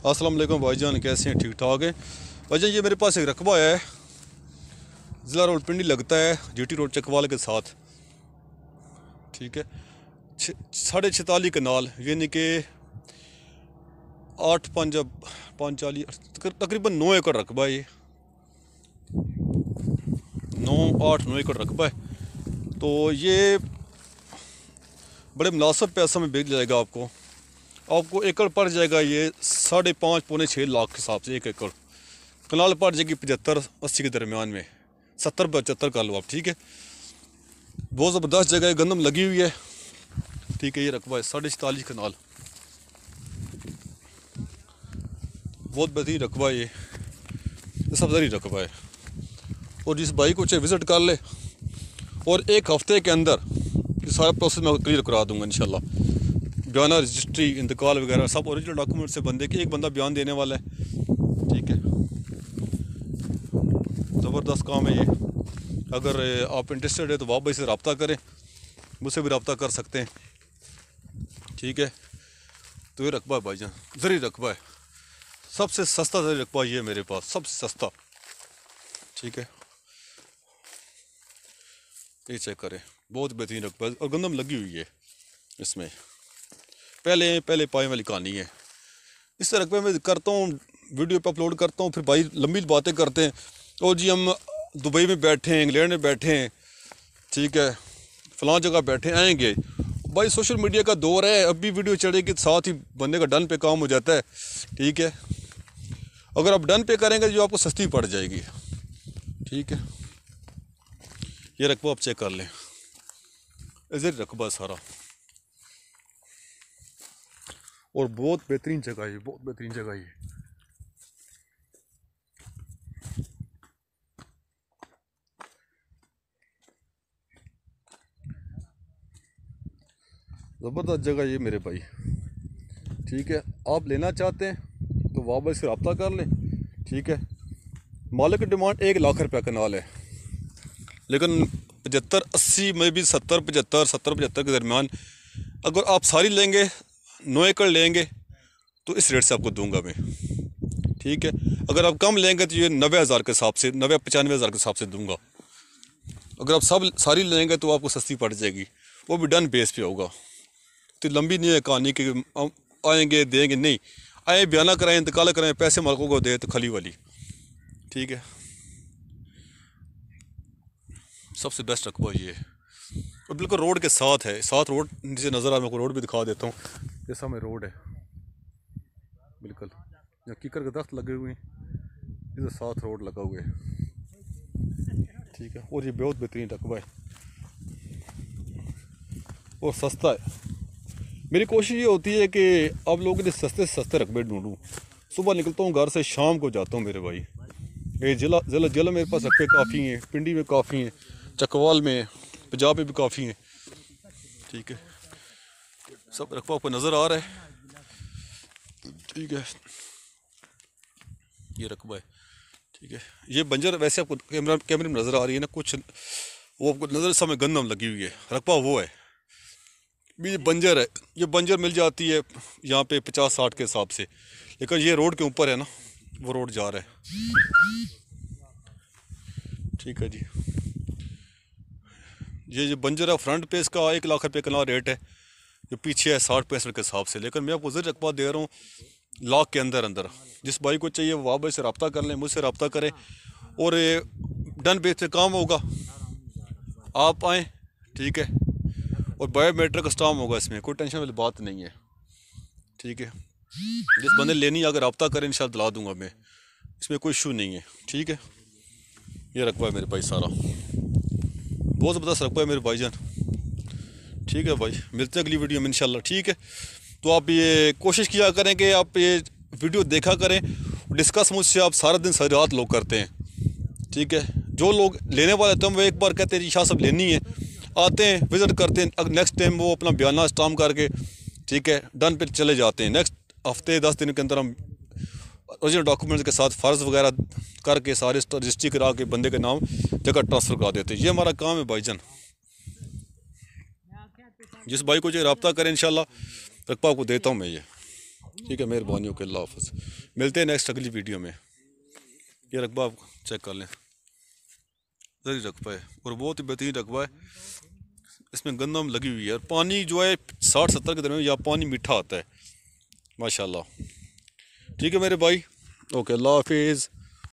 अस्सलाम वालेकुम भाईजान, कैसे हैं? ठीक ठाक हैं भाईजान। ये मेरे पास एक रकबा है, ज़िला रोड पिंडी लगता है जीटी रोड चकवाल के साथ। ठीक है, 46.5 कनाल यानी कि 8 5 45 तकरीबन 9 एकड़ रकबा है। ये 9 एकड़ रकबा है। तो ये बड़े मुनासिब पैसों में बिक जाएगा। आपको एकड़ पड़ जाएगा ये 5.5 पौने 6 लाख के हिसाब से एक एकड़। कनाल पड़ जाएगी 75-80 के दरमियान में, 70-75 कर लो आप। ठीक है, बहुत ज़बरदस्त जगह है, गंदम लगी हुई है। ठीक है, ये रकबा है 46.5 कनाल, बहुत बेहतरीन रकबा है। ये सब्ज़री रकबा है। और जिस भाई को चाहे विज़िट कर ले, और एक हफ्ते के अंदर ये सारा प्रोसेस मैं क्लियर करा दूंगा इंशाल्लाह। बयाना, रजिस्ट्री, इंतकाल वगैरह सब ओरिजिनल डॉक्यूमेंट से बंदे के, एक बंदा बयान देने वाला है। ठीक है, ज़बरदस्त काम है ये। अगर आप इंटरेस्टेड है तो आप भाई से रब्ता करें, मुझसे भी रब्ता कर सकते हैं। ठीक है, तो ये रकबा है भाईजान, ज़री रकबा है, सबसे सस्ता ज़री रकबा ये है मेरे पास, सबसे सस्ता। ठीक है, ये चेक करें, बहुत बेहतरीन रकबा है और गंदम लगी हुई है इसमें। पहले पाए वाली कहानी है। इस रकबे में करता हूँ, वीडियो पे अपलोड करता हूँ, फिर भाई लंबी बातें करते हैं। और जी हम दुबई में बैठे हैं, इंग्लैंड में बैठे हैं, ठीक है, फलां जगह बैठे आएंगे। भाई सोशल मीडिया का दौर है, अब भी वीडियो चढ़ेगी साथ ही बंदे का डन पे काम हो जाता है। ठीक है, अगर आप डन पे करेंगे जो आपको सस्ती पड़ जाएगी। ठीक है, ये रकबा आप चेक कर लें, इधर रकबा सारा, और बहुत बेहतरीन जगह है, बहुत बेहतरीन जगह है। ज़बरदस्त जगह ये मेरे भाई। ठीक है, आप लेना चाहते हैं तो वापस से रब्ता कर लें। ठीक है, मालिक की डिमांड 1 लाख रुपया कनाल है, लेकिन 75-80 में भी 70-75 के दरमियान अगर आप सारी लेंगे, 9 एकड़ लेंगे, तो इस रेट से आपको दूंगा मैं। ठीक है, अगर आप कम लेंगे तो ये 90,000 के हिसाब से, 90-95,000 के हिसाब से दूंगा। अगर आप सारी लेंगे तो आपको सस्ती पड़ जाएगी, वो भी डन बेस पे होगा। तो लंबी नहीं है कहानी कि आएंगे देंगे, नहीं आए, बयाना कराएं, इंतकाल कराएं, पैसे मालिकों को दे, तो खली वाली। ठीक है, सबसे बेस्ट रकबा ये है, और बिल्कुल रोड के साथ है। साथ रोड नीचे नज़र आ, मैं आपको रोड भी दिखा देता हूँ। ये सामने रोड है, बिल्कुल यहाँ कीकर के दरख्त लगे हुए हैं, इधर साथ रोड लगा हुआ है। ठीक है, और ये बहुत बेहतरीन रकबा है और सस्ता है। मेरी कोशिश ये होती है कि आप लोगों के लिए सस्ते से सस्ते रकबे ढूंढूँ। सुबह निकलता हूँ घर से, शाम को जाता हूँ मेरे भाई। ये जिला मेरे पास रकबे काफ़ी हैं, पिंडी में काफ़ी हैं, चकवाल में, पंजाब में भी काफ़ी हैं। ठीक है, सब रकबा आपको नज़र आ रहा है। ठीक है, ये रकबा है। ठीक है, ये बंजर वैसे आपको कैमरे में नज़र आ रही है ना, कुछ वो आपको नज़र सामने गंदम लगी हुई है, रकबा वो है। ये बंजर है, ये बंजर मिल जाती है यहाँ पे 50-60 के हिसाब से, लेकिन ये रोड के ऊपर है ना, वो रोड जा रहा है। ठीक है जी, ये जो बंजर है फ्रंट पे इसका 1 लाख रुपये कनाल रेट है, जो पीछे है 60-65 के हिसाब से। लेकिन मैं आपको ज़रूर रकबा दे रहा हूँ लाख के अंदर अंदर। जिस भाई को चाहिए वो भाई से रब्ता कर लें, मुझसे रब्ता करें, और डन बेस पे काम होगा। आप आएँ, ठीक है, और बायोमेट्रिक का स्टाम्प होगा इसमें, कोई टेंशन वाली बात नहीं है। ठीक है, जिस बंदे लेनी है अगर रब्ता करें इंशाल्लाह दिला दूंगा मैं, इसमें कोई इशू नहीं है। ठीक है, ये रकबा है मेरे भाई सारा, बहुत ज़बरदस्त रकबा है मेरे भाईजान। ठीक है भाई, मिलते हैं अगली वीडियो में इंशाल्लाह। ठीक है, तो आप ये कोशिश किया करें कि आप ये वीडियो देखा करें, डिस्कस मुझसे आप सारा दिन सारी रात लोग करते हैं। ठीक है, जो लोग लेने वाले थे वो एक बार कहते हैं शाह सब लेनी है, आते हैं, विज़िट करते हैं, नेक्स्ट टाइम वो अपना बयाना स्टाम्प करके, ठीक है, डन पे चले जाते हैं। नेक्स्ट हफ्ते 10 दिन के अंदर हम ओरिजिनल डॉक्यूमेंट्स के साथ फ़र्ज़ वगैरह करके सारे रजिस्ट्री करा के बंदे के नाम जगह ट्रांसफ़र करा देते हैं। ये हमारा काम है भाईजान। जिस भाई को जो रब्ता करें इंशाल्लाह रकबा आपको देता हूँ मैं ये। ठीक है, मेहरबानी ओके, अल्लाह हाफ़िज़। मिलते हैं नेक्स्ट अगली वीडियो में। ये रकबा आप चेक कर लें, ज़री रकबा है और बहुत ही बेहतरीन रकबा है। इसमें गंदम लगी हुई है और पानी जो है 60-70 के दरमियान या पानी मीठा आता है माशाल्लाह। ठीक है मेरे भाई, ओके, अल्लाह हाफिज़।